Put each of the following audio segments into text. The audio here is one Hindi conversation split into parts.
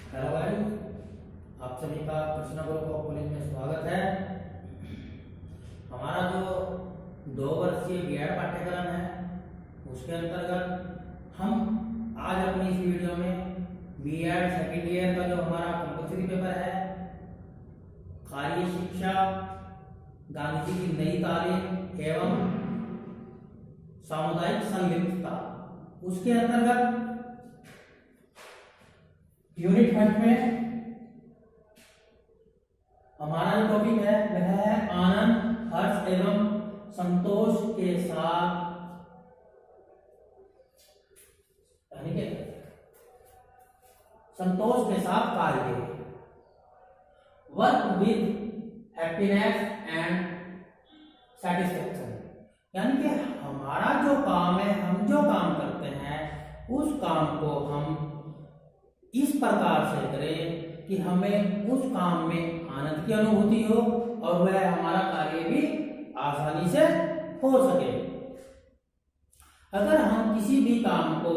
हेलो गाइस, आप सभी का कृष्णा ग्रुप ऑफ कॉलेज में स्वागत है। हमारा जो 2 वर्षीय बीएड पाठ्यक्रम है उसके अंतर्गत हम आज अपनी इस वीडियो में बीएड सेकेंड ईयर का जो हमारा कंपल्सरी पेपर है कार्य शिक्षा, गांधी जी की नई तालीम एवं सामुदायिक संलिप्तता, उसके अंतर्गत यूनिट 1 में हमारा जो टॉपिक है वह है आनंद, हर्ष एवं संतोष के साथ कार्य, work with happiness and satisfaction. यानी कि हमारा जो काम है, हम जो काम करते हैं उस काम को हम इस प्रकार से करें कि हमें उस काम में आनंद की अनुभूति हो और वह हमारा कार्य भी आसानी से हो सके। अगर हम किसी भी काम को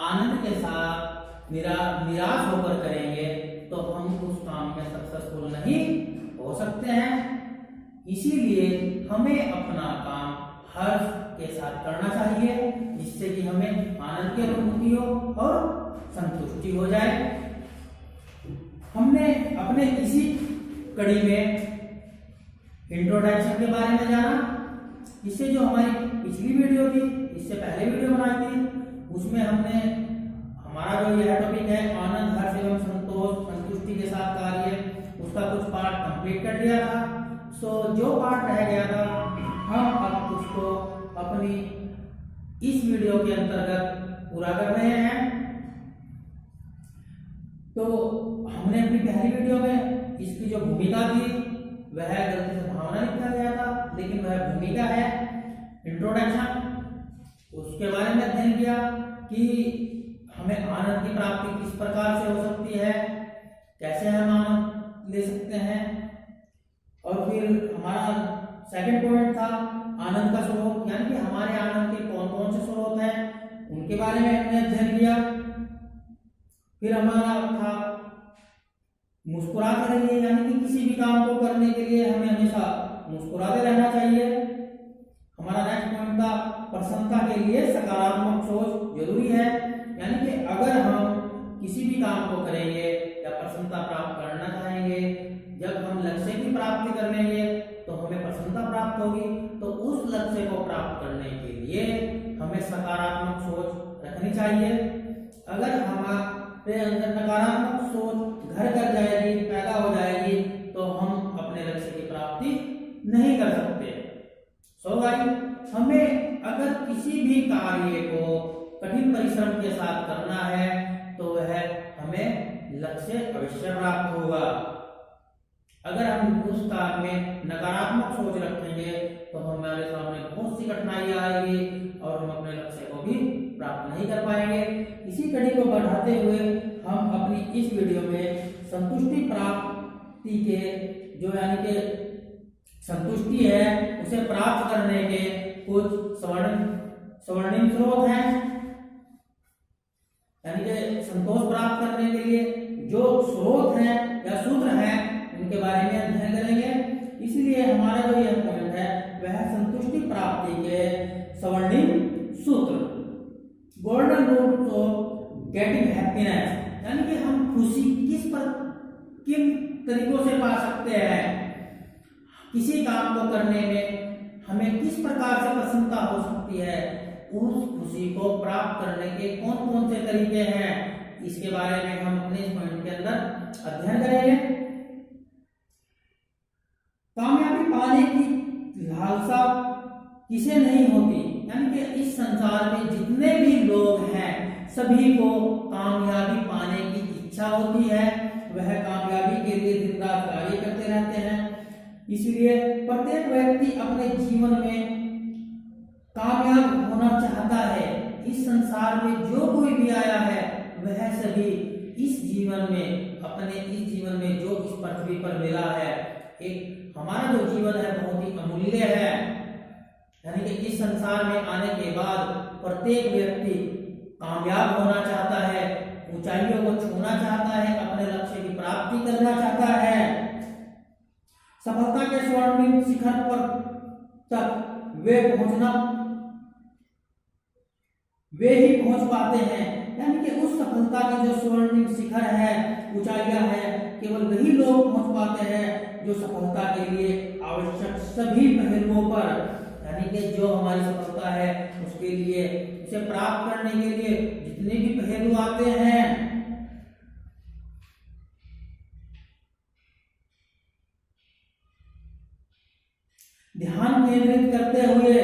आनंद के साथ निराश होकर करेंगे तो हम उस काम में सक्सेसफुल नहीं हो सकते हैं। इसीलिए हमें अपना काम हर्ष के साथ करना चाहिए जिससे कि हमें आनंद की अनुभूति हो और संतुष्टि हो जाए। हमने अपने इसी कड़ी में इंट्रोडक्शन के बारे में जाना। इससे जो हमारी पिछली वीडियो थी, इससे पहले वीडियो बनाई थी, उसमें हमने हमारा जो यह टॉपिक है आनंद, हर्ष एवं संतोष, संतुष्टि के साथ कार्य, उसका कुछ पार्ट कंप्लीट कर दिया था। जो पार्ट रह गया था हम अब उसको अपनी इस वीडियो के अंतर्गत पूरा कर रहे हैं। तो हमने अपनी पहली वीडियो में इसकी जो भूमिका थी वह गलती से भावना लिखा गया था, लेकिन वह भूमिका है इंट्रोडक्शन। उसके बारे में अध्ययन किया कि हमें आनंद की प्राप्ति किस प्रकार से हो सकती है, कैसे हम आनंद ले सकते हैं। और फिर हमारा सेकंड पॉइंट था आनंद का स्रोत, यानी कि हमारे आनंद के कौन कौन से स्रोत हैं उनके बारे में हमने अध्ययन किया। फिर हमारा था मुस्कुराते रहिए, यानी कि किसी भी काम को करने के लिए हमें हमेशा मुस्कुराते रहना चाहिए। हमारा नेक्स्ट पॉइंट था प्रसन्नता के लिए सकारात्मक सोच जरूरी है, यानी कि अगर हम किसी भी काम को करेंगे या प्रसन्नता प्राप्त करना चाहेंगे, जब हम लक्ष्य की प्राप्ति करेंगे तो हमें प्रसन्नता प्राप्त होगी। तो उस लक्ष्य को प्राप्त करने के लिए हमें सकारात्मक सोच रखनी चाहिए। अगर हमारे अंदर नकारात्मक सोच घर कर जाएगी, पैदा हो जाएगी, तो हम अपने लक्ष्य की प्राप्ति नहीं कर सकते। सो गाइस, हमें अगर किसी भी कार्य को कठिन परिश्रम के साथ करना है तो वह हमें लक्ष्य अवश्य प्राप्त होगा। अगर हम उस काम में नकारात्मक सोच रखेंगे तो हमारे सामने बहुत सी कठिनाइयां आएगी और हम अपने लक्ष्य को भी प्राप्त नहीं कर पाएंगे। इसी कड़ी को बढ़ाते हुए हम अपनी इस वीडियो में संतुष्टि प्राप्ति के जो यानी कि संतुष्टि है उसे प्राप्त करने के कुछ स्वर्णिम स्रोत हैं, यानी कि संतोष प्राप्त करने के लिए जो स्रोत हैं या सूत्र हैं उनके बारे में अध्ययन करेंगे। इसलिए हमारा जो यह पॉइंट है वह संतुष्टि प्राप्ति के स्वर्णिम सूत्र, golden rules of getting happiness, यानी कि हम खुशी किन तरीकों से पा सकते हैं, किसी काम को करने में हमें किस प्रकार से प्रसन्नता हो सकती है, उस खुशी को प्राप्त करने के कौन कौन से तरीके हैं, इसके बारे में हम अपने इस पॉइंट के अंदर अध्ययन करेंगे। कामयाबी पाने की लालसा किसे नहीं होती, यानी कि इस संसार में जितने भी लोग हैं सभी को कामयाबी पाने की इच्छा होती है। वह कामयाबी के लिए दिन रात कार्य करते रहते हैं। इसलिए प्रत्येक व्यक्ति अपने जीवन में कामयाब होना चाहता है। इस संसार में जो कोई भी आया है वह सभी इस जीवन में जो इस पृथ्वी पर मिला है, एक हमारा जो जीवन है बहुत ही अमूल्य है। यानी कि इस संसार में आने के बाद प्रत्येक व्यक्ति कामयाब होना चाहता है, ऊंचाइयों को छूना चाहता है, अपने देखना चाहता है। सफलता के स्वर्णिम शिखर पर तक वे ही पहुंच पाते हैं, यानी कि उस सफलता की जो स्वर्णिम शिखर है, ऊंचाइयां है, केवल वही लोग पहुंच पाते हैं जो सफलता के लिए आवश्यक सभी पहलुओं पर, यानी कि जो हमारी सफलता है उसके लिए, उसे प्राप्त करने के लिए जितने भी पहलू आते हैं, ध्यान केंद्रित करते हुए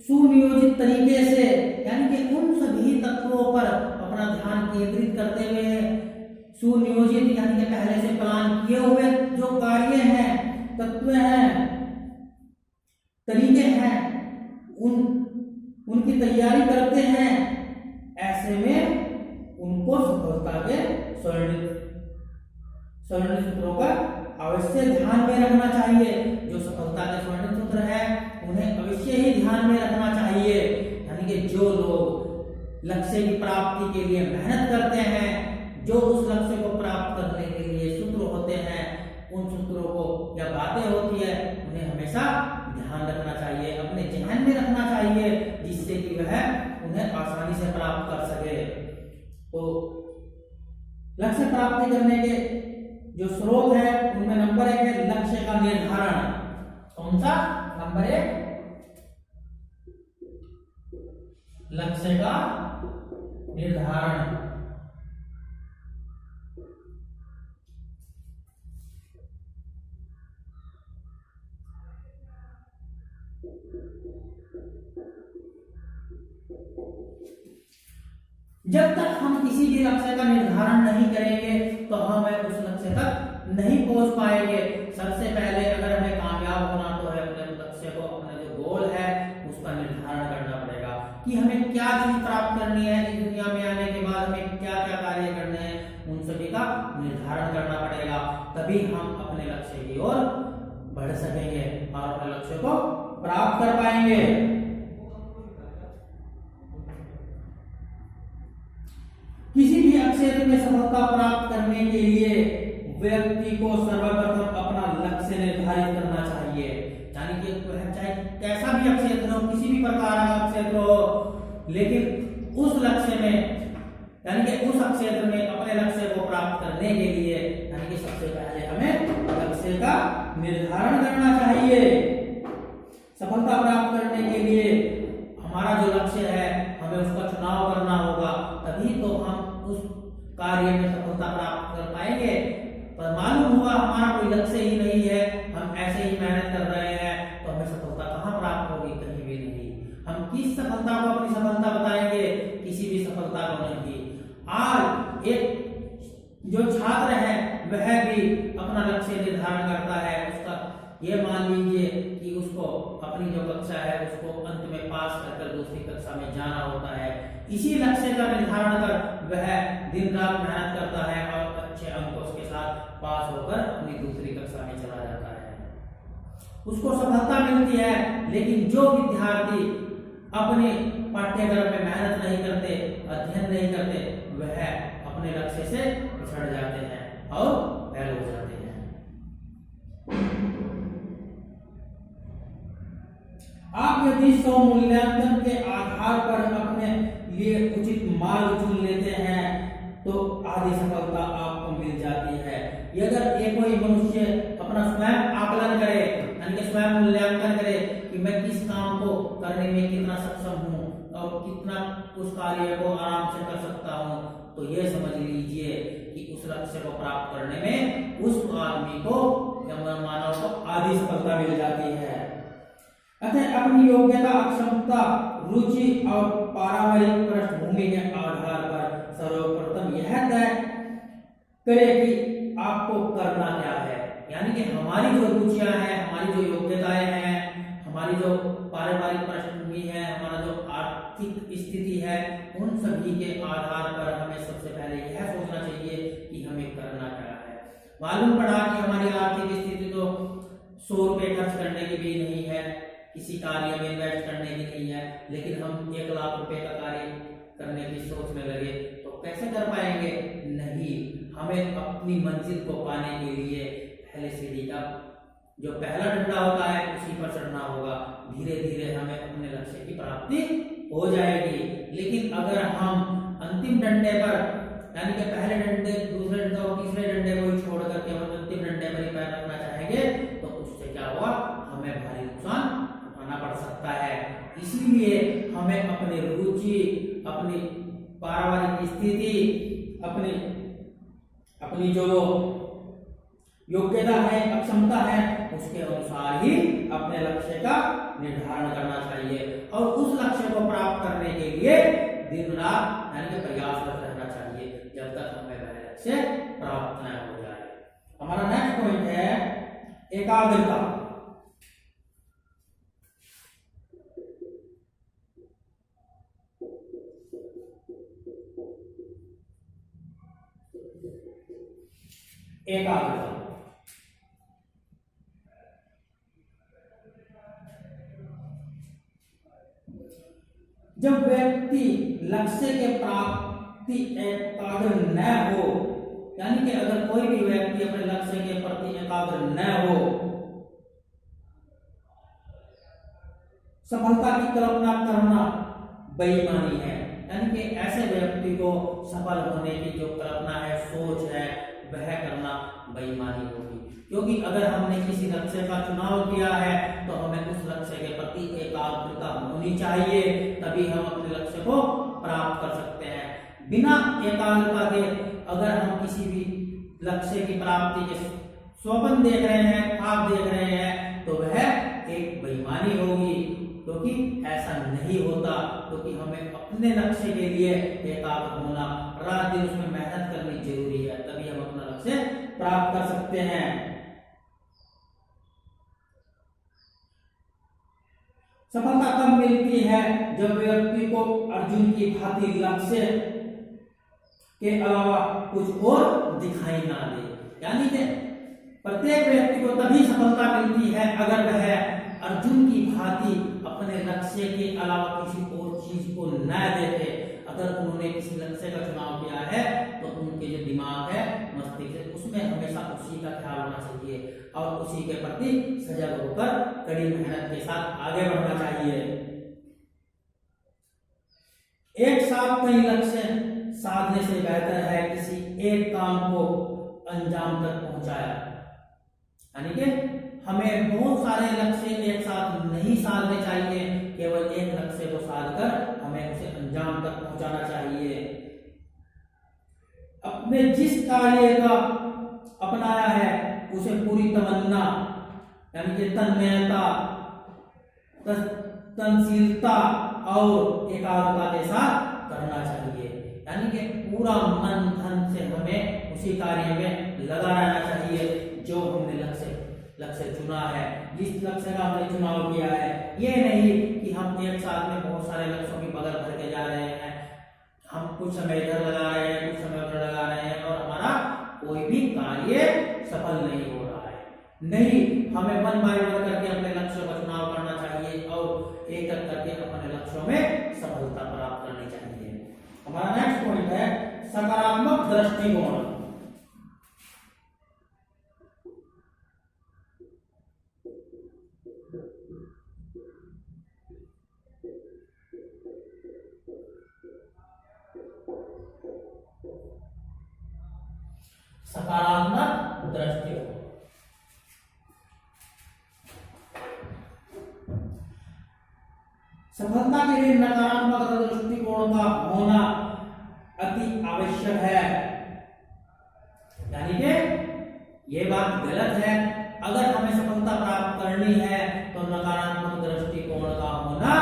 सुनियोजित तरीके से, यानी कि उन सभी तत्वों पर अपना ध्यान केंद्रित करते हुए, सुनियोजित यानी कि पहले से प्लान किए हुए जो कार्य हैं, तत्व हैं, तरीके हैं, उनकी तैयारी करते हैं। ऐसे में उनको सफलता के स्वर्णिम सूत्रों का अवश्य ध्यान में रखना चाहिए। जो सफलता के स्वर्णिम सूत्र है उन्हें अवश्य ही ध्यान में रखना चाहिए। यानी कि जो लोग लक्ष्य की प्राप्ति के लिए मेहनत करते हैं, जो उस लक्ष्य को प्राप्त करने के लिए सूत्र होते हैं, उन सूत्रों को या बातें होती है उन्हें हमेशा ध्यान रखना चाहिए, अपने ध्यान में रखना चाहिए, जिससे कि वह उन्हें आसानी से प्राप्त कर सके। तो लक्ष्य प्राप्ति करने के जो स्रोत है उनमें नंबर 1 है लक्ष्य का निर्धारण। कौन सा? नंबर 1 लक्ष्य का निर्धारण। जब तक हम किसी भी लक्ष्य का निर्धारण नहीं करेंगे तो हम उस लक्ष्य तक नहीं पहुंच पाएंगे। सबसे पहले अगर हमें कामयाब होना तो है अपने लक्ष्य को, अपना जो गोल है उसका निर्धारण करना पड़ेगा कि हमें क्या चीज प्राप्त करनी है, इस दुनिया में आने के बाद हमें क्या क्या कार्य करने हैं, उन सभी का निर्धारण करना पड़ेगा। तभी हम अपने लक्ष्य की ओर बढ़ सकेंगे और अपने लक्ष्य को प्राप्त कर पाएंगे। किसी भी क्षेत्र में सफलता प्राप्त करने के लिए व्यक्ति को सर्वप्रथम अपना लक्ष्य निर्धारित करना चाहिए। यानी कि चाहे कैसा भी क्षेत्र हो, किसी भी प्रकार का क्षेत्र हो, लेकिन उस लक्ष्य में, यानी कि उस क्षेत्र में अपने लक्ष्य को प्राप्त करने के लिए, यानी कि सबसे पहले हमें लक्ष्य का निर्धारण करना चाहिए। सफलता प्राप्त करने के लिए हमारा जो लक्ष्य है हमें उसका चुनाव करना होगा, तभी तो हम उस कार्य में सफलता प्राप्त कर पाएंगे। पर मालूम हुआ हमारा कोई लक्ष्य ही नहीं है, हम ऐसे ही मेहनत कर रहे हैं, तो हमें सफलता कहाँ प्राप्त होगी? कहीं भी नहीं। हम किस सफलता को अपनी सफलता बताएंगे? किसी भी सफलता को नहीं। आज एक जो छात्र है वह भी अपना लक्ष्य निर्धारण करता है, उसका ये मान लीजिए कि उसको अपनी जो कक्षा है उसको अंत में पास कर दूसरी कक्षा में जाना होता है। इसी लक्ष्य का निर्धारण कर वह दिन रात मेहनत करता है और अच्छे अंकों के साथ पास होकर अपनी दूसरी कक्षा में चला जाता है, उसको सफलता मिलती है। लेकिन जो विद्यार्थी अपने पाठ्यक्रम में मेहनत नहीं करते, अध्ययन नहीं करते, वह अपने लक्ष्य से पिछड़ जाते हैं और फेल हो जाते हैं। आप यदि स्व मूल्यांकन के आधार पर अपने लिए उचित मार्ग चुन लेते हैं तो आधी सफलता आपको मिल जाती है। अगर ये कोई मनुष्य अपना स्वयं आकलन करे, यानी कि स्वयं मूल्यांकन करे कि मैं किस काम को करने में कितना सक्षम हूँ और कितना उस कार्य को आराम से कर सकता हूँ, तो ये समझ लीजिए कि उस लक्ष्य को प्राप्त करने में उस आदमी को या मानव को आधी सफलता मिल जाती है। अतः अपनी योग्यता, क्षमता, रुचि और पारिवारिक पृष्ठभूमि के आधार पर सर्वप्रथम यह तय करें कि आपको करना क्या है। यानी कि हमारी जो रुचियां हैं, हमारी जो योग्यताएं हैं, हमारी जो पारिवारिक पृष्ठभूमि है, हमारा जो आर्थिक स्थिति है, उन सभी के आधार पर हमें सबसे पहले यह सोचना चाहिए कि हमें करना क्या है। मालूम पड़ा कि हमारी आर्थिक स्थिति तो 100 रुपए खर्च करने की भी नहीं है, किसी कार्य में इन्वेस्ट करने की नहीं है, लेकिन हम 1 लाख रुपए का कार्य करने की सोच में लगे तो कैसे कर पाएंगे? नहीं, हमें अपनी मंजिल को पाने के लिए पहले सीढ़ी का जो पहला डंडा होता है उसी पर चढ़ना होगा। धीरे धीरे हमें अपने लक्ष्य की प्राप्ति हो जाएगी। लेकिन अगर हम अंतिम डंडे पर यानी कि पहले डंडे, दूसरे डंडे और तीसरे डंडे को ही छोड़ करके हम अंतिम डंडे पर ही पैर रखना चाहेंगे तो उससे क्या होगा, हमें भारी नुकसान उठाना पड़ सकता है। इसीलिए हमें अपनी रुचि, अपनी पारिवारिक स्थिति, अपनी जो योग्यता है, अक्षमता है, उसके अनुसार ही अपने लक्ष्य का निर्धारण करना चाहिए और उस लक्ष्य को प्राप्त करने के लिए दिन रात यानी कि प्रयासरत रहना चाहिए जब तक हमें वह लक्ष्य प्राप्त न हो जाए। हमारा नेक्स्ट पॉइंट है एकाग्रता। एकाग्रता जब व्यक्ति लक्ष्य के प्राप्ति एकाग्र न हो, यानी कि अगर कोई भी व्यक्ति अपने लक्ष्य के प्रति एकाग्र न हो, सफलता की कल्पना करना बेईमानी है। यानी कि ऐसे व्यक्ति को सफल होने की जो कल्पना है, सोच है, वह करना बेईमानी होगी। क्योंकि अगर हमने किसी लक्ष्य का चुनाव किया है तो हमें उस लक्ष्य के प्रति एकाग्रता होनी चाहिए, तभी हम अपने लक्ष्य को प्राप्त कर सकते हैं। बिना एकाग्रता के अगर हम किसी भी लक्ष्य की प्राप्ति के स्वप्न देख रहे हैं, ख्वाब देख रहे हैं, तो वह एक बेईमानी होगी। क्योंकि ऐसा नहीं होता, क्योंकि हमें अपने लक्ष्य के लिए एकाग्र होना, रात दिन उसमें मेहनत करनी जरूरी है, तभी हम अपना लक्ष्य प्राप्त कर सकते हैं। सफलता तब मिलती है जब व्यक्ति को अर्जुन की भांति लक्ष्य के अलावा कुछ और दिखाई ना दे। यानी कि प्रत्येक व्यक्ति को तभी सफलता मिलती है अगर वह अर्जुन की भांति अपने लक्ष्य के अलावा किसी और चीज को न देखे। अगर उन्होंने किसी लक्ष्य का चुनाव किया है तो उनके जो दिमाग है, मस्तिष्क, उसमें हमेशा उसी का ख्याल होना चाहिए और उसी के प्रति सजग होकर कड़ी मेहनत के साथ आगे बढ़ना चाहिए। एक साथ कई लक्ष्य साधने से बेहतर है किसी एक काम को अंजाम तक पहुंचाया। यानी कि हमें बहुत सारे लक्ष्य एक साथ नहीं साधने चाहिए, केवल एक लक्ष्य को साधकर हमें उसे अंजाम तक पहुंचाना चाहिए। अपने जिस कार्य का अपनाया है उसे पूरी तमन्ना यानी कि तन्मयता, तनशीलता और एकाग्रता के साथ करना चाहिए। यानी कि पूरा मन धन से हमें उसी कार्य में लगा रहना चाहिए जो हमने लक्ष्य चुना है, जिस लक्ष्य का हमने चुनाव किया है। ये नहीं कि हम एक साथ में बहुत सारे लक्ष्यों की बगल भर के जा रहे हैं, हम कुछ समय इधर लगा रहे हैं, कुछ समय उधर लगा रहे हैं और हमारा कोई भी कार्य सफल नहीं हो रहा है। नहीं, हमें मन बाय मन करके अपने लक्ष्यों का चुनाव करना चाहिए और एक एक करके अपने लक्ष्यों में सफलता प्राप्त करनी चाहिए। हमारा नेक्स्ट पॉइंट है सकारात्मक दृष्टिकोण। सकारात्मक दृष्टिकोण सफलता के लिए नकारात्मक दृष्टिकोण का होना अति आवश्यक है। यानी कि ये बात गलत है। अगर हमें सफलता प्राप्त करनी है तो नकारात्मक दृष्टिकोण का होना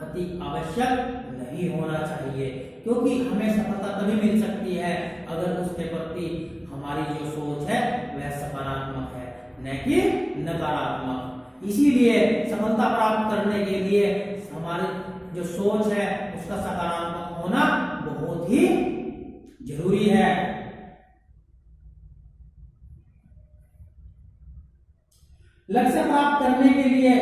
अति आवश्यक नहीं होना चाहिए, क्योंकि हमें सफलता तभी मिल सकती है अगर उसके प्रति हमारी जो सोच है वह सकारात्मक है, न कि नकारात्मक। इसीलिए सफलता प्राप्त करने के लिए हमारी जो सोच है उसका सकारात्मक होना बहुत ही जरूरी है। लक्ष्य प्राप्त करने के लिए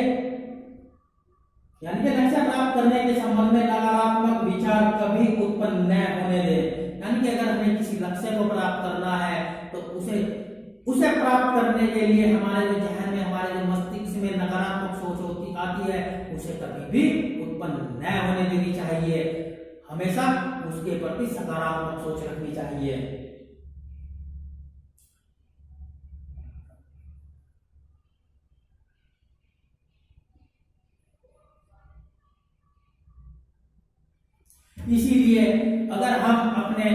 यानी कि लक्ष्य प्राप्त करने के संबंध में नकारात्मक विचार कभी उत्पन्न न होने दे। यानी कि अगर हमें किसी लक्ष्य को प्राप्त करना है तो उसे उसे प्राप्त करने के लिए हमारे जो जहन में, हमारे जो मस्तिष्क में नकारात्मक सोच होती आती है, उसे कभी भी उत्पन्न न होने देनी चाहिए। हमेशा उसके प्रति सकारात्मक सोच रखनी चाहिए। इसीलिए अगर हम अपने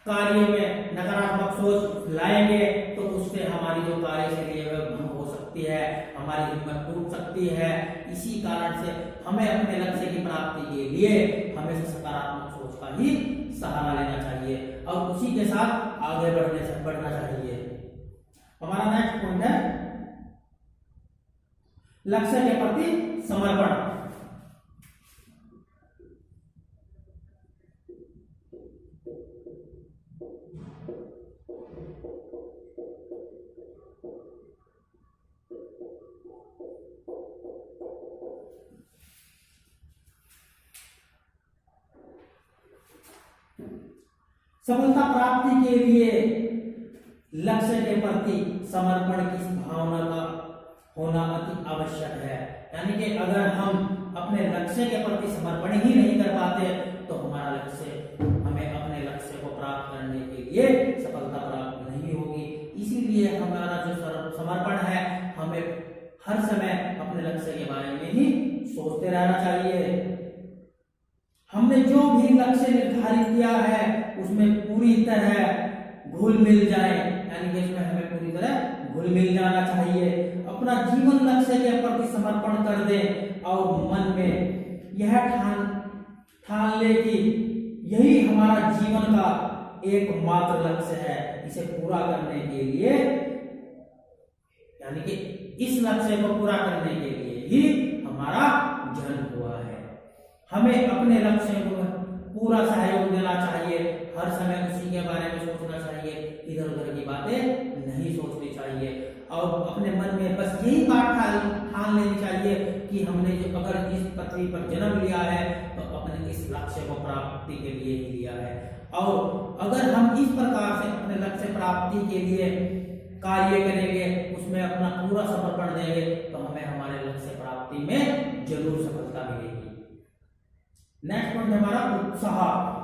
कार्य में नकारात्मक सोच लाएंगे तो उससे हमारी जो कार्य से लिए वह भंग हो सकती है, हमारी हिम्मत टूट सकती है। इसी कारण से हमें अपने लक्ष्य की प्राप्ति के लिए हमेशा सकारात्मक सोच का ही सहारा लेना चाहिए और उसी के साथ आगे बढ़ना चाहिए। हमारा नेक्स्ट पॉइंट है लक्ष्य के प्रति समर्पण। सफलता प्राप्ति के लिए लक्ष्य के प्रति समर्पण की भावना का होना अति आवश्यक है। यानी कि अगर हम अपने लक्ष्य के प्रति समर्पण ही नहीं कर पाते तो हमारा हमें अपने लक्ष्य को प्राप्त करने के लिए सफलता प्राप्त नहीं होगी। इसीलिए हमारा जो समर्पण है, हमें हर समय अपने लक्ष्य के बारे में ही सोचते रहना चाहिए। हमने जो भी लक्ष्य निर्धारित किया है उसमें पूरी तरह घुल मिल जाए, यानी कि इसमें हमें पूरी तरह घुल मिल जाना चाहिए। अपना जीवन लक्ष्य के प्रति समर्पण कर दें और मन में यह ठान ले कि यही हमारा जीवन का एकमात्र लक्ष्य है। इसे पूरा करने के लिए, यानी कि इस लक्ष्य को पूरा करने के लिए ही हमारा जन्म हुआ है। हमें अपने लक्ष्य को पूरा सहयोग देना चाहिए, हर समय उसी के बारे में सोचना चाहिए, इधर उधर की बातें नहीं सोचनी चाहिए और अपने मन में बस यही बात ठान लेनी चाहिए कि हमने जो अगर इस पृथ्वी पर जन्म लिया है तो अपने इस लक्ष्य को प्राप्ति के लिए ही लिया है। और अगर हम इस प्रकार से अपने लक्ष्य प्राप्ति के लिए कार्य करेंगे, उसमें अपना पूरा समर्पण देंगे तो हमें हमारे लक्ष्य प्राप्ति में जरूर सफलता मिलेगी। नेक्स्ट पॉइंट हमारा उत्साह।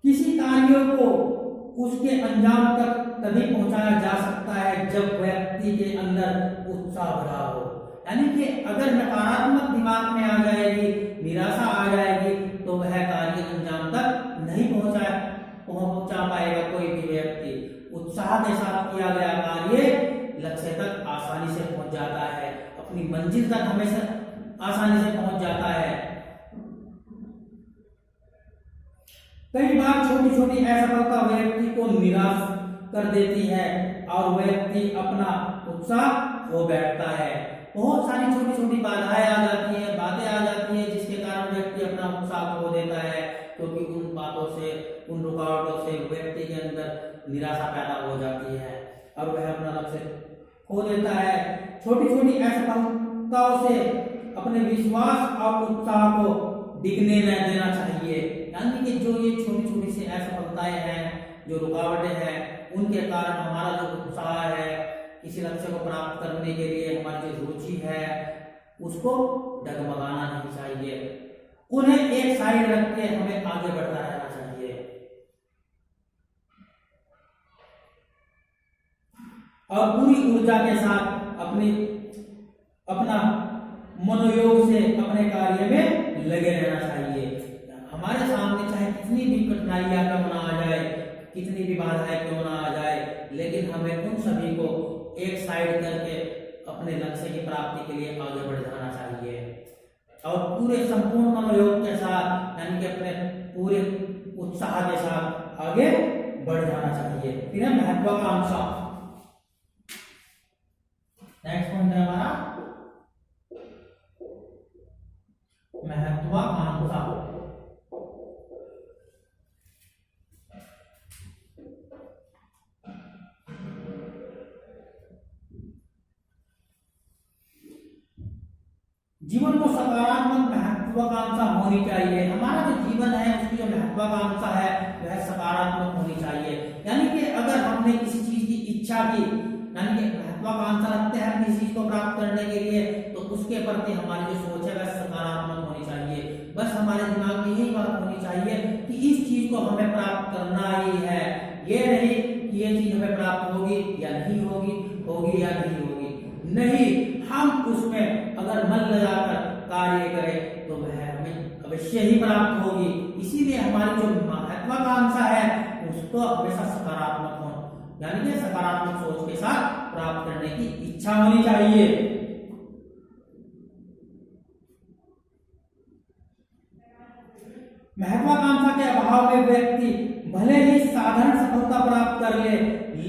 किसी कार्य को उसके अंजाम तक तभी पहुंचाया जा सकता है जब व्यक्ति के अंदर उत्साह भरा हो। यानी कि अगर नकारात्मक दिमाग में आ जाएगी, निराशा आ जाएगी तो वह कार्य अंजाम तक नहीं पहुंचा पाएगा कोई भी व्यक्ति। उत्साह के साथ किया गया कार्य लक्ष्य तक आसानी से पहुंच जाता है, अपनी मंजिल तक हमेशा आसानी से पहुंच जाता है। कई बार छोटी छोटी असफलता व्यक्ति को निराश कर देती है और व्यक्ति अपना उत्साह खो बैठता है। बहुत सारी छोटी छोटी बाधाएं आ जाती है, बातें आ जाती है जिसके कारण व्यक्ति अपना उत्साह खो देता है, क्योंकि उन बातों से, उन रुकावटों से व्यक्ति के अंदर निराशा पैदा हो जाती है और वह अपना लक्ष्य खो देता है। छोटी छोटी असफलताओं से अपने विश्वास और उत्साह को डिगने न देना चाहिए। यानी कि जो ये छोटी छोटी सी असफलताएं हैं, जो रुकावटें हैं, उनके कारण हमारा जो उत्साह है, किसी लक्ष्य को प्राप्त करने के लिए हमारी जो रुचि है, उसको डगमगाना नहीं चाहिए। उन्हें एक साइड रख के हमें आगे बढ़ता रहना चाहिए और पूरी ऊर्जा के साथ अपना मनोयोग से अपने कार्य में लगे रहना चाहिए। हमारे सामने चाहे कितनी भी कठिनाइयां क्यों ना आ जाए, कितनी भी बाधाएं क्यों ना आ जाए, लेकिन हमें उन सभी को एक साइड करके अपने लक्ष्य की प्राप्ति के लिए आगे बढ़ जाना चाहिए और पूरे संपूर्ण मनोयोग के साथ, यानी कि अपने पूरे उत्साह के साथ आगे बढ़ जाना चाहिए। फिर है महत्वाकांक्षा। नेक्स्ट पॉइंट है हमारा महत्वाकांक्षा। जीवन को सकारात्मक महत्वाकांक्षा होनी चाहिए। हमारा जो जीवन है उसकी जो महत्वाकांक्षा है वह सकारात्मक होनी चाहिए। यानी कि अगर हमने किसी चीज की इच्छा की, यानी कि महत्वाकांक्षा रखते हैं किसी चीज को प्राप्त करने के लिए, तो उसके प्रति हमारी जो सोच है वह सकारात्मक होनी चाहिए। बस हमारे दिमाग में यही बात होनी चाहिए कि इस चीज को हमें प्राप्त करना ही है, ये नहीं कि ये चीज हमें प्राप्त होगी या नहीं होगी, होगी या नहीं होगी। नहीं, हम उसमें अगर मन लगाकर कार्य करें तो वह हमें अवश्य ही प्राप्त होगी। इसीलिए हमारी जो महत्वाकांक्षा है उसको हमेशा सकारात्मक हो, यानी कि सकारात्मक सोच के साथ प्राप्त करने की इच्छा होनी चाहिए। महत्वाकांक्षा के अभाव में व्यक्ति भले ही साधारण सफलता प्राप्त कर ले,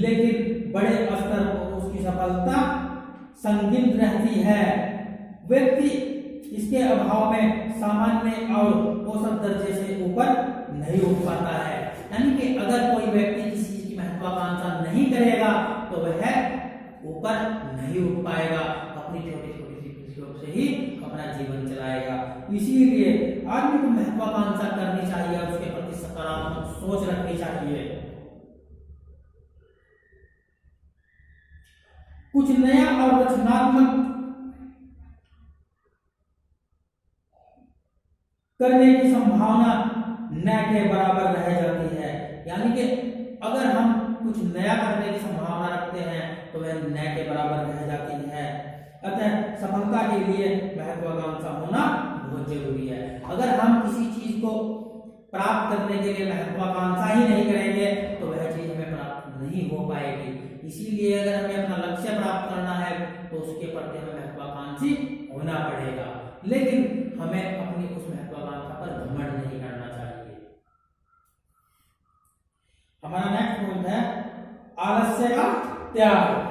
लेकिन बड़े स्तर पर उसकी सफलता संकीर्ण रहती है। व्यक्ति इसके अभाव में सामान्य और औसत दर्जे से ऊपर नहीं उठ पाता है। यानी कि अगर कोई व्यक्ति किसी चीज की महत्वाकांक्षा नहीं करेगा तो वह ऊपर नहीं उठ पाएगा, अपनी छोटी छोटी खुशियों से ही अपना जीवन चलाएगा। इसीलिए आदमी को महत्वाकांक्षा करनी चाहिए, उसके प्रति सकारात्मक सोच रखनी चाहिए। कुछ नया और रचनात्मक करने की संभावना न के बराबर रह जाती है। यानी कि अगर हम कुछ नया करने की संभावना रखते हैं तो वह न के बराबर रह जाती है। अतः सफलता के लिए महत्वाकांक्षा होना बहुत जरूरी है। अगर हम किसी चीज को प्राप्त करने के लिए महत्वाकांक्षा ही नहीं करेंगे तो वह चीज हमें प्राप्त नहीं हो पाएगी। इसीलिए अगर हमें अपना लक्ष्य प्राप्त करना है तो उसके प्रति हमें महत्वाकांक्षी होना पड़ेगा, लेकिन हमें अपनी उस महत्वाकांक्षा पर घमंड नहीं करना चाहिए। हमारा नेक्स्ट पॉइंट है आलस्य का त्याग।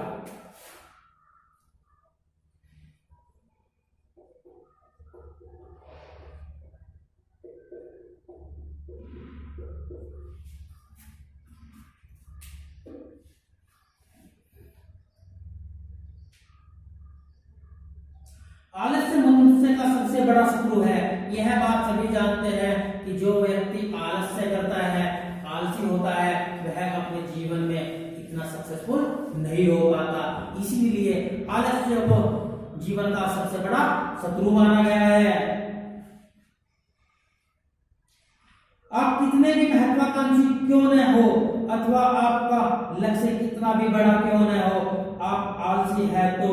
आलस्य मनुष्य का सबसे बड़ा शत्रु है। यह बात सभी जानते हैं कि जो व्यक्ति आलस्य करता है, आलसी होता है, वह अपने जीवन में इतना सक्सेसफुल नहीं हो पाता। इसीलिए आलस्य को जीवन का सबसे बड़ा शत्रु माना गया है। आप कितने भी महत्वाकांक्षी क्यों न हो अथवा आपका लक्ष्य कितना भी बड़ा क्यों न हो, आप आलसी है तो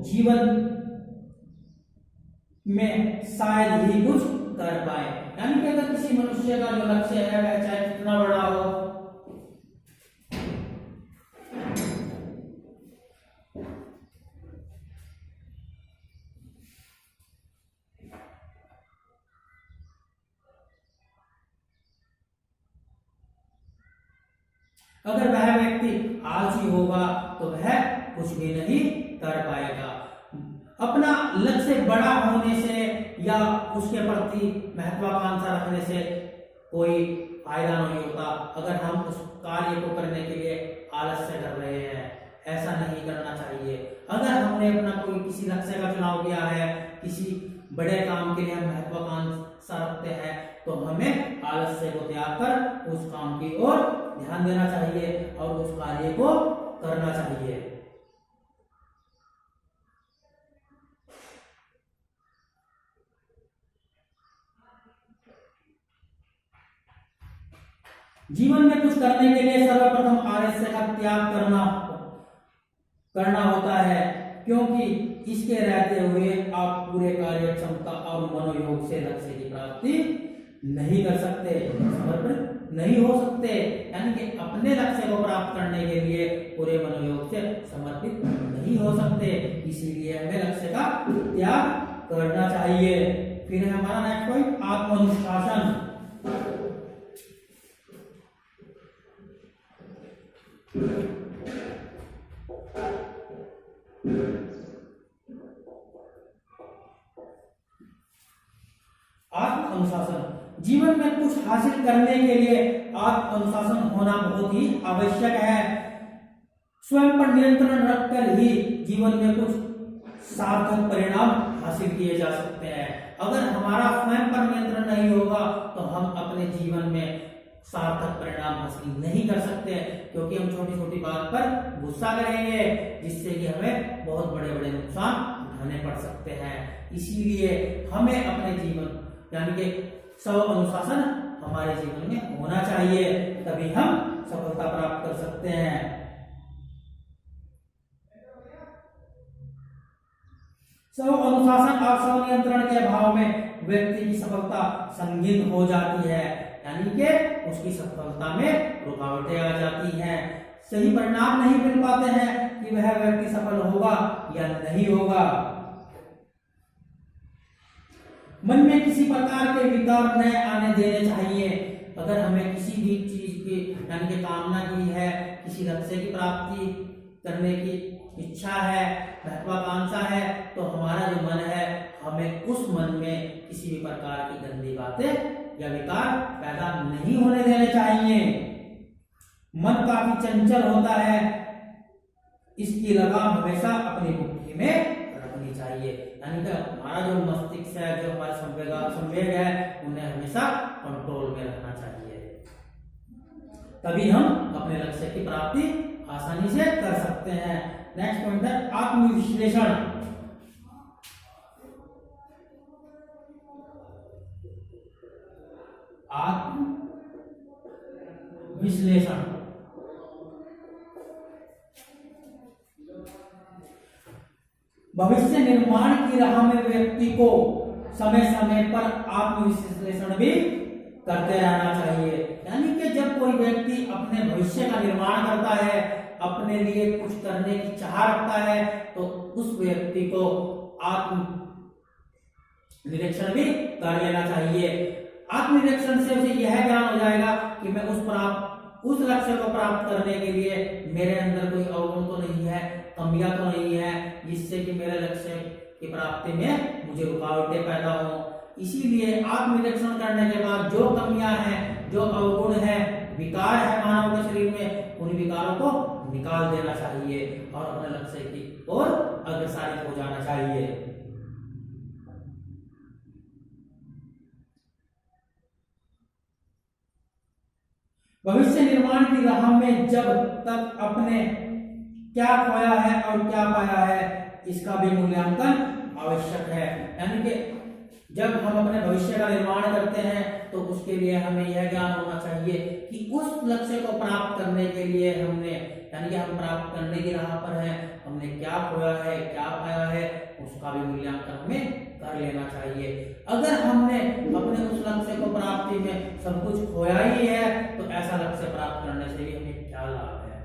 जीवन में शायद ही कुछ कर पाए। यानी कि अगर किसी मनुष्य का जो लक्ष्य है वह चाहे कितना बड़ा हो, अगर वह व्यक्ति आलसी होगा तो वह कुछ भी नहीं कर पाएगा। अपना लक्ष्य बड़ा होने से या उसके प्रति महत्वाकांक्षा रखने से कोई फायदा नहीं होता अगर हम उस कार्य को करने के लिए आलस्य कर रहे हैं। ऐसा नहीं करना चाहिए। अगर हमने अपना कोई किसी लक्ष्य का चुनाव किया है, किसी बड़े काम के लिए हम महत्वाकांक्षा रखते हैं, तो हमें आलस्य को त्याग कर उस काम की ओर ध्यान देना चाहिए और उस कार्य को करना चाहिए। जीवन में कुछ करने के लिए सर्वप्रथम आलस्य का त्याग करना होता है, क्योंकि इसके रहते हुए आप पूरे कार्य क्षमता और मनोयोग से लक्ष्य की प्राप्ति नहीं कर सकते, समर्पित नहीं हो सकते। यानी कि अपने लक्ष्य को प्राप्त करने के लिए पूरे मनोयोग से समर्पित नहीं हो सकते। इसीलिए हमें लक्ष्य का त्याग करना चाहिए। फिर है हमारा नेक्स्ट पॉइंट आत्मानुशासन। आत्म अनुशासन जीवन में कुछ हासिल करने के लिए आत्म अनुशासन होना बहुत ही आवश्यक है। स्वयं पर नियंत्रण रखकर ही जीवन में कुछ सार्थक परिणाम हासिल किए जा सकते हैं। अगर हमारा स्वयं पर नियंत्रण नहीं होगा तो हम अपने जीवन में सार्थक परिणाम हासिल नहीं कर सकते, क्योंकि हम छोटी छोटी बात पर गुस्सा करेंगे, जिससे कि हमें बहुत बड़े बड़े नुकसान उठाने पड़ सकते हैं। इसीलिए हमें अपने जीवन यानी कि स्व अनुशासन हमारे जीवन में होना चाहिए, तभी हम सफलता प्राप्त कर सकते हैं। स्व अनुशासन और स्व नियंत्रण के अभाव में व्यक्ति की सफलता संगीन हो जाती है, यानी कि उसकी सफलता में रुकावटें आ जाती हैं, सही परिणाम नहीं मिल पाते हैं कि वह व्यक्ति सफल होगा या नहीं होगा। मन में किसी प्रकार के विकार न आने देने चाहिए। अगर हमें किसी भी चीज की यानी कि कामना की है, किसी लक्ष्य की प्राप्ति करने की इच्छा है, महत्वाकांक्षा है, तो हमारा जो मन है, हमें उस मन में किसी भी प्रकार की गंदी बातें या विकार पैदा नहीं होने देने चाहिए। मन काफी चंचल होता है, इसकी लगाम हमेशा अपनी मुट्ठी में रखनी चाहिए, यानी कि हमारा जो मस्तिष्क है, जो हमारा संवेग है, उन्हें हमेशा कंट्रोल में रखना चाहिए, तभी हम अपने लक्ष्य की प्राप्ति आसानी से कर सकते हैं। नेक्स्ट पॉइंट है आत्मविश्लेषण। आत्मविश्लेषण भविष्य निर्माण की राह में व्यक्ति को समय समय पर आत्मविश्लेषण भी करते रहना चाहिए, यानी कि जब कोई व्यक्ति अपने भविष्य का निर्माण करता है, अपने लिए कुछ करने की चाह रखता है, तो उस व्यक्ति को आत्म निरीक्षण भी कर लेना चाहिए। आत्मनिरीक्षण से उसे यह ज्ञान हो जाएगा कि मैं उस लक्ष्य को प्राप्त करने के लिए मेरे अंदर कोई अवगुण तो नहीं है, कमियां तो नहीं है, जिससे कि मेरे लक्ष्य की प्राप्ति में मुझे रुकावटें पैदा हो। इसीलिए आत्मनिरीक्षण करने के बाद जो कमियां हैं, जो अवगुण है, विकार है मानव के शरीर में, उन विकारों को निकाल देना चाहिए और अपने लक्ष्य की ओर अग्रसर हो जाना चाहिए। भविष्य निर्माण की राह में जब तक अपने क्या खोया है और क्या पाया है, इसका भी मूल्यांकन आवश्यक है, यानी कि जब हम अपने भविष्य का निर्माण करते हैं तो उसके लिए हमें यह ज्ञान होना चाहिए कि उस लक्ष्य को प्राप्त करने के लिए हमने, यानी कि हम प्राप्त करने की राह पर हैं, हमने क्या खोया है, क्या पाया है, उसका भी मूल्यांकन हमें कर लेना चाहिए। अगर हमने अपने उस लक्ष्य को प्राप्ति में सब कुछ खोया ही है, तो ऐसा लक्ष्य प्राप्त करने से भी हमें क्या लाभ है।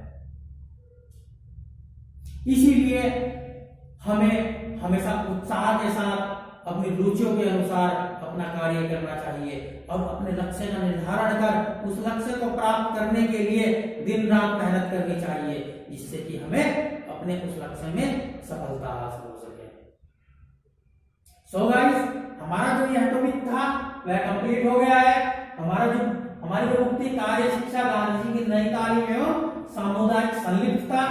इसीलिए हमें हमेशा उत्साह के साथ अपनी रुचियों के अनुसार अपना कार्य करना चाहिए और अपने लक्ष्य का निर्धारण कर उस लक्ष्य को प्राप्त करने के लिए दिन रात मेहनत करनी चाहिए, जिससे कि हमें अपने उस लक्ष्य में सफलता हासिल हो सके। सो गाइस, हमारा जो यह टॉपिक था वह कंप्लीट हो गया है। हमारी जो मुक्ति कार्य शिक्षा गांधी जी की नई तालीम एवं सामुदायिक संलिप्तता,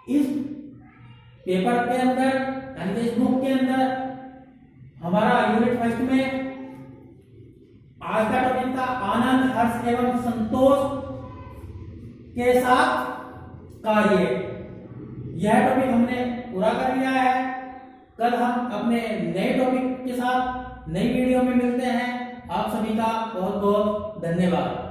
इस पेपर के अंदर यानी कि इस बुक के अंदर हमारा यूनिट फर्स्ट में आज का टॉपिक था आनंद, हर्ष एवं संतोष के साथ कार्य। यह टॉपिक हमने पूरा कर लिया है। कल हम अपने नए टॉपिक के साथ नई वीडियो में मिलते हैं। आप सभी का बहुत बहुत धन्यवाद।